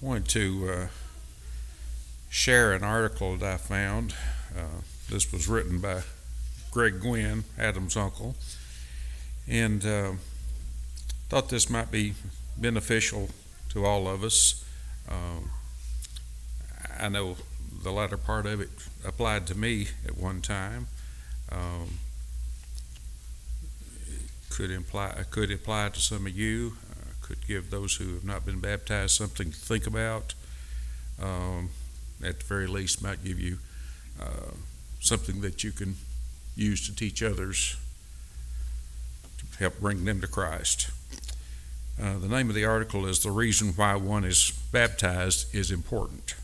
wanted to share an article that I found. This was written by Greg Gwynn, Adam's uncle, and thought this might be beneficial to all of us. I know the latter part of it applied to me at one time. Could apply to some of you. Could give those who have not been baptized something to think about. At the very least, might give you something that you can use to teach others to help bring them to Christ. The name of the article is "The Reason Why One is Baptized is Important."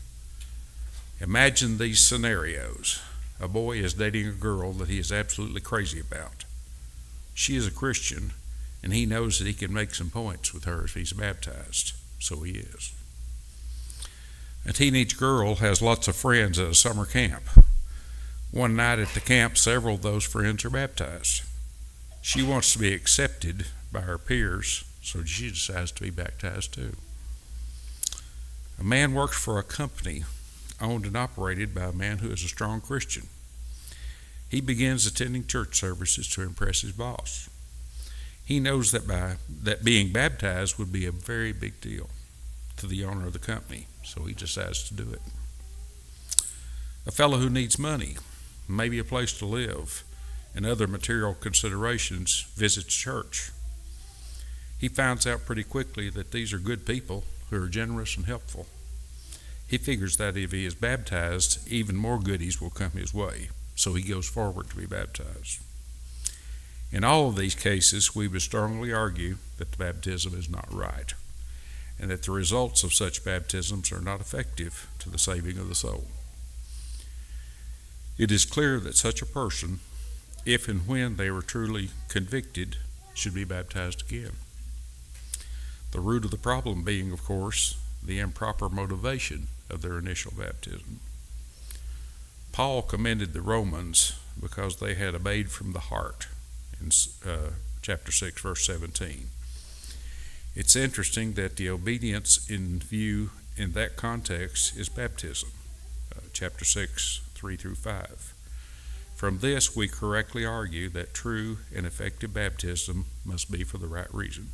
Imagine these scenarios. A boy is dating a girl that he is absolutely crazy about. She is a Christian, and he knows that he can make some points with her if he's baptized, so he is. A teenage girl has lots of friends at a summer camp. One night at the camp, several of those friends are baptized. She wants to be accepted by her peers, so she decides to be baptized too. A man works for a company owned and operated by a man who is a strong Christian. He begins attending church services to impress his boss. He knows that being baptized would be a very big deal to the owner of the company, so he decides to do it. A fellow who needs money, maybe a place to live, and other material considerations visits church. He finds out pretty quickly that these are good people who are generous and helpful. He figures that if he is baptized, even more goodies will come his way, so he goes forward to be baptized. In all of these cases, we would strongly argue that the baptism is not right, and that the results of such baptisms are not effective to the saving of the soul. It is clear that such a person, if and when they were truly convicted, should be baptized again. The root of the problem being, of course, the improper motivation of their initial baptism. Paul commended the Romans because they had obeyed from the heart in chapter 6, verse 17. It's interesting that the obedience in view in that context is baptism, chapter 6, 3 through 5. From this, we correctly argue that true and effective baptism must be for the right reason.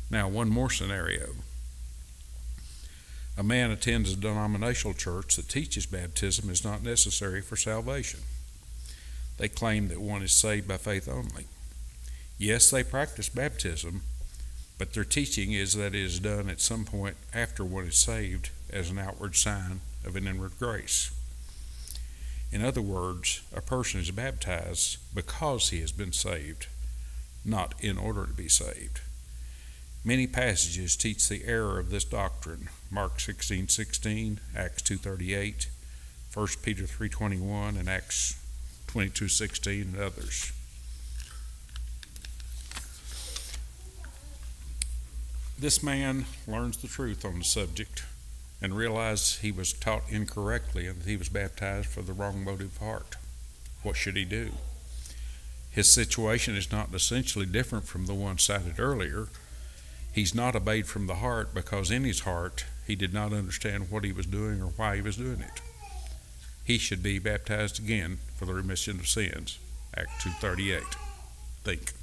Now, one more scenario. A man attends a denominational church that teaches baptism is not necessary for salvation. They claim that one is saved by faith only. Yes, they practice baptism, but their teaching is that it is done at some point after one is saved as an outward sign of an inward grace. In other words, a person is baptized because he has been saved, not in order to be saved. Many passages teach the error of this doctrine. Mark 16:16, Acts 2:38, 1 Peter 3:21, and Acts 22:16, and others. This man learns the truth on the subject and realizes he was taught incorrectly and that he was baptized for the wrong motive of heart. What should he do? His situation is not essentially different from the one cited earlier. He's not obeyed from the heart because in his heart he did not understand what he was doing or why he was doing it. He should be baptized again for the remission of sins. Acts 2:38. Think.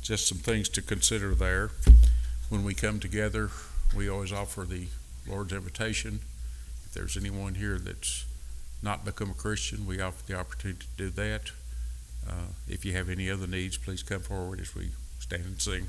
Just some things to consider there. When we come together, we always offer the Lord's invitation. If there's anyone here that's not become a Christian, we offer the opportunity to do that. If you have any other needs, please come forward as we stand and sing.